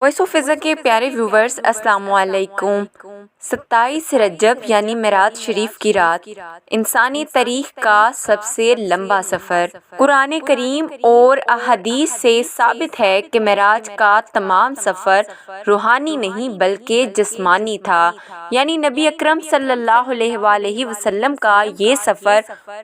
Voice of فضا کے پیارے ویورز، السلام علیکم۔ 27 رجب یعنی معراج شریف کی رات انسانی تاریخ کا سب سے لمبا سفر۔ قرآن کریم اور احادیث سے ثابت ہے کہ معراج کا تمام سفر روحانی نہیں بلکہ جسمانی تھا، یعنی نبی اکرم صلی اللہ علیہ وآلہ وسلم کا یہ سفر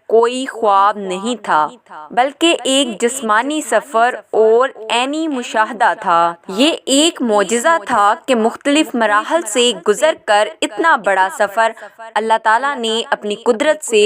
کوئی خواب نہیں تھا بلکہ ایک جسمانی سفر اور عینی مشاہدہ تھا۔ یہ ایک معجزہ تھا کہ مختلف مراحل سے گزر کر اتنا بڑا سفر اللہ تعالیٰ نے اپنی قدرت سے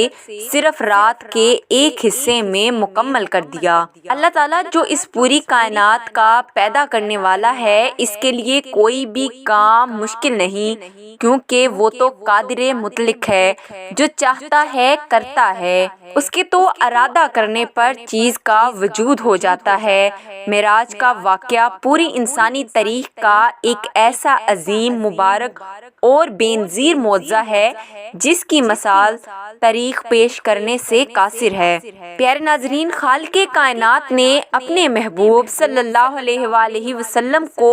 صرف رات کے ایک حصے میں مکمل کر دیا۔ اللہ تعالیٰ جو اس پوری کائنات کا پیدا کرنے والا ہے، اس کے لیے کوئی بھی کام مشکل نہیں، کیونکہ وہ تو قادر مطلق ہے، جو چاہتا ہے کرتا ہے، اس کے تو ارادہ کرنے پر چیز کا وجود ہو جاتا ہے۔ معراج کا واقعہ پوری انسانی تاریخ کا ایک ایسا عظیم، مبارک اور بے نظیر معجزہ ہے جس کی مثال تاریخ پیش کرنے سے قاصر ہے۔ پیارے ناظرین، خالق کائنات نے اپنے محبوب صلی اللہ علیہ وآلہ وسلم کو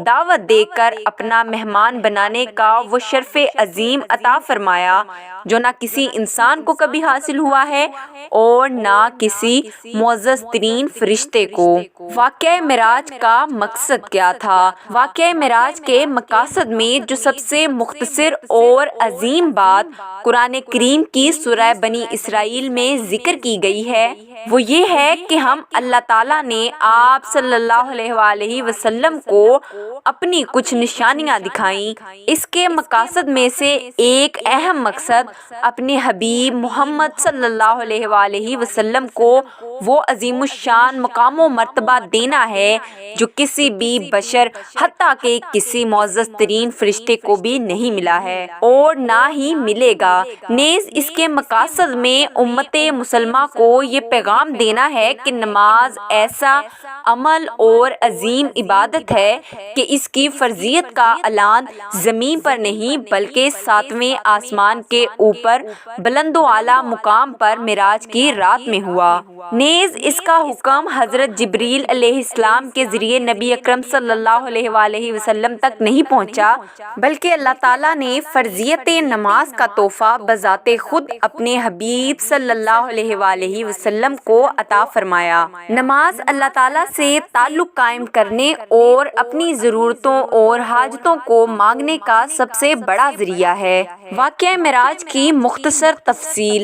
دعوت دے کر اپنا مہمان بنانے کا وہ شرف عظیم عطا فرمایا جو نہ کسی انسان کو کبھی حاصل ہوا ہے اور نہ کسی معزز ترین فرشتے کو۔ واقعہ معراج کا مقصد کیا تھا؟ واقعہ معراج کے مقاصد میں جو سب سے مختصر اور عظیم بات قرآن کریم کی سورہ بنی اسرائیل میں ذکر کی گئی ہے وہ یہ ہے کہ ہم اللہ تعالیٰ نے آپ صلی اللہ علیہ وآلہ وسلم کو اپنی کچھ نشانیاں دکھائیں۔ اس کے مقاصد میں سے ایک اہم مقصد اپنے حبیب محمد صلی اللہ علیہ وآلہ وسلم کو وہ عظیم الشان مقام و مرتبہ دینا ہے جو کسی بھی بشر حتیٰ کہ کسی معزز ترین فرشتے کو بھی نہیں ملا ہے اور نہ ہی ملے گا۔ نیز اس کے مقاصد میں امت مسلمہ کو یہ پیغام دینا ہے کہ نماز ایسا عمل اور عظیم عبادت ہے کہ اس کی فرضیت کا اعلان زمین پر نہیں بلکہ ساتویں آسمان کے اوپر بلند و اعلیٰ مقام پر معراج کی رات میں ہوا۔ نیز اس کا حکم حضرت جبریل علیہ السلام کے ذریعے نبی اکرم صلی اللہ علیہ وآلہ وسلم تک نہیں پہنچا بلکہ اللہ تعالیٰ نے فرضیت نماز کا تحفہ بذات خود اپنے حبیب صلی اللہ علیہ وآلہ وسلم کو عطا فرمایا۔ نماز اللہ تعالیٰ سے تعلق قائم کرنے اور اپنی ضرورتوں اور حاجتوں کو مانگنے کا سب سے بڑا ذریعہ ہے۔ واقعہ معراج کی مختصر تفصیل۔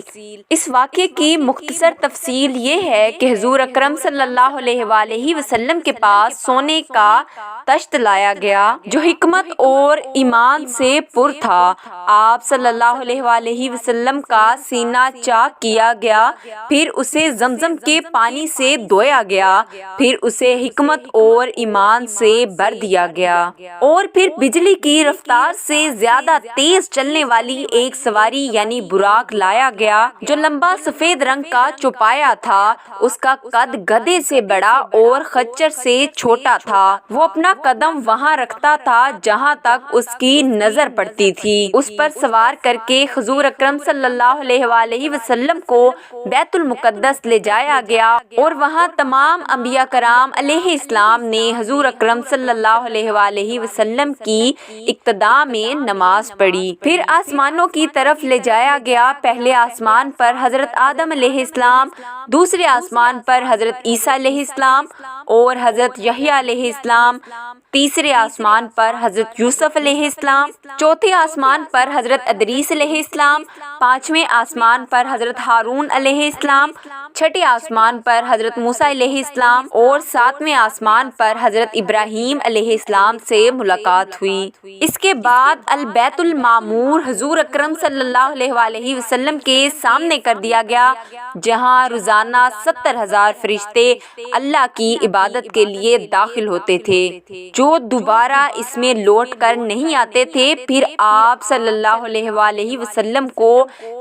اس واقعے کی مختصر تفصیل یہ ہے کہ حضور اکرم صلی اللہ علیہ وآلہ وسلم کے پاس سونے کا تشت لایا گیا جو حکمت اور ایمان سے پر تھا۔ آپ صلی اللہ علیہ وآلہ وسلم کا سینہ چاک کیا گیا، پھر اسے زمزم کے پانی سے دھویا گیا، پھر اسے حکمت اور ایمان سے بھر دیا گیا اور پھر بجلی کی رفتار سے زیادہ تیز چلنے والی ایک سواری یعنی براق لایا گیا جو لمبا سفید رنگ کا چوپایا تھا۔ اس کا قد گدھے سے بڑا اور خچر سے چھوٹا تھا۔ وہ اپنا قدم وہاں رکھتا تھا جہاں تک اس کی نظر پڑتی تھی۔ اس پر سوار کر کے حضور اکرم صلی اللہ علیہ وآلہ وسلم کو بیت المقدس لے جایا گیا اور وہاں تمام انبیاء کرام علیہ السلام نے حضور اکرم صلی اللہ علیہ وآلہ وسلم کی اقتداء میں نماز پڑھی۔ پھر آسمانوں کی طرف لے جایا گیا۔ پہلے آسمان پر حضرت آدم علیہ السلام، دوسرے آسمان پر حضرت عیسیٰ علیہ السلام اور حضرت یحییٰ علیہ السلام، تیسرے آسمان پر حضرت یوسف علیہ السلام، چوتھے آسمان پر حضرت ادریس علیہ السلام، پانچویں آسمان پر حضرت ہارون علیہ السلام، چھٹے آسمان پر حضرت موسیٰ علیہ السلام اور ساتویں آسمان پر حضرت ابراہیم علیہ السلام سے ملاقات ہوئی۔ اس کے بعد البیت المعمور حضور اکرم صلی اللہ علیہ وآلہ وسلم کے سامنے کر دیا گیا جہاں روزانہ 70,000 فرشتے اللہ کی عبادت کے لیے داخل ہوتے تھے جو دوبارہ اس میں لوٹ کر نہیں آتے تھے۔ پھر آپ صلی اللہ علیہ وآلہ وسلم کو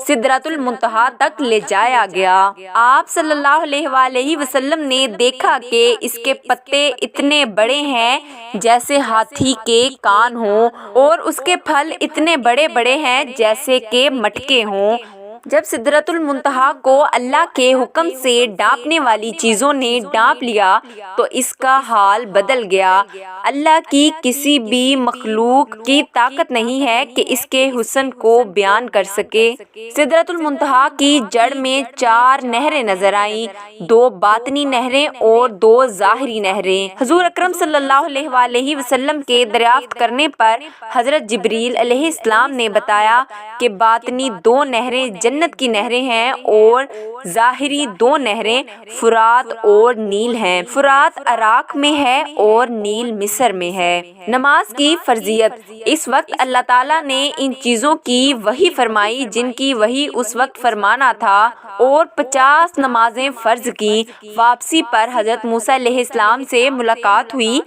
سدرۃ المنتہا تک لے جایا گیا۔ آپ صلی اللہ علیہ وآلہ وسلم نے دیکھا کہ اس کے پتے اتنے بڑے ہیں جیسے ہاتھی کے کان ہوں اور اس کے پھل اتنے بڑے بڑے ہیں جیسے کہ مٹکے ہوں۔ جب سدرۃ المنتہا کو اللہ کے حکم سے ڈانپنے والی چیزوں نے ڈانپ لیا تو اس کا حال بدل گیا۔ اللہ کی کسی بھی مخلوق کی طاقت نہیں ہے کہ اس کے حسن کو بیان کر سکے۔ سدرۃ المنتہا کی جڑ میں 4 نہریں نظر آئیں، 2 باطنی نہریں اور 2 ظاہری نہریں۔ حضور اکرم صلی اللہ علیہ وآلہ وسلم کے دریافت کرنے پر حضرت جبریل علیہ السلام نے بتایا کہ باطنی 2 نہریں جنت کی نہریں ہیں اور ظاہری 2 نہریں فرات اور نیل ہیں۔ فرات عراق میں ہے اور نیل مصر میں ہے۔ نماز کی فرضیت۔ اس وقت اللہ تعالیٰ نے ان چیزوں کی وحی فرمائی جن کی وحی اس وقت فرمانا تھا اور 50 نمازیں فرض کی۔ واپسی پر حضرت موسیٰ علیہ السلام سے ملاقات ہوئی۔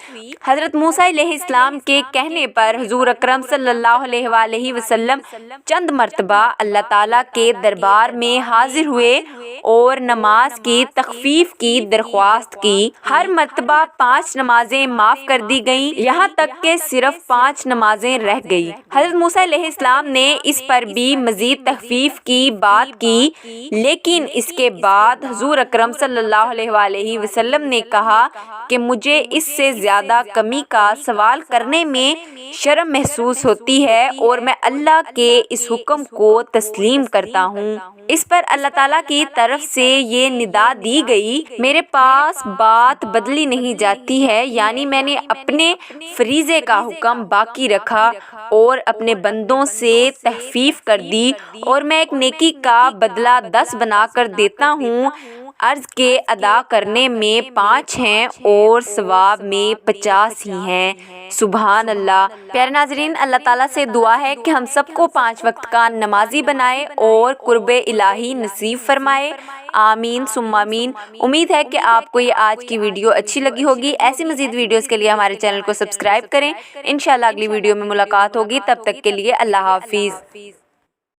حضرت موسیٰ علیہ السلام کے کہنے پر حضور اکرم صلی اللہ علیہ وآلہ وسلم چند مرتبہ اللہ تعالیٰ کے دربار میں حاضر ہوئے اور نماز کی تخفیف کی درخواست کی۔ ہر مرتبہ 5 نمازیں معاف کر دی گئیں، یہاں تک کہ صرف 5 نمازیں رہ گئی۔ حضرت موسیٰ علیہ السلام نے اس پر بھی مزید تخفیف کی بات کی، لیکن اس کے بعد حضور اکرم صلی اللہ علیہ وآلہ وسلم نے کہا کہ مجھے اس سے زیادہ کمی کا سوال کرنے میں شرم محسوس ہوتی ہے اور میں اللہ کے اس حکم کو تسلیم کرتا ہوں۔ اس پر اللہ تعالیٰ کی طرف سے یہ ندا دی گئی، میرے پاس بات بدلی نہیں جاتی ہے، یعنی میں نے اپنے فریضے کا حکم باقی رکھا اور اپنے بندوں سے تخفیف کر دی، اور میں ایک نیکی کا بدلہ 10 بنا کر دیتا ہوں۔ عرض کے ادا کرنے میں 5 ہیں اور ثواب میں 50 ہی ہیں۔ سبحان اللہ۔ پیارے ناظرین، اللہ تعالیٰ سے دعا ہے کہ ہم سب کو 5 وقت کا نمازی بنائے اور قرب الہی نصیب فرمائے۔ آمین ثم آمین۔ امید ہے کہ آپ کو یہ آج کی ویڈیو اچھی لگی ہوگی۔ ایسی مزید ویڈیوز کے لیے ہمارے چینل کو سبسکرائب کریں۔ انشاءاللہ اگلی ویڈیو میں ملاقات ہوگی، تب تک کے لیے اللہ حافظ۔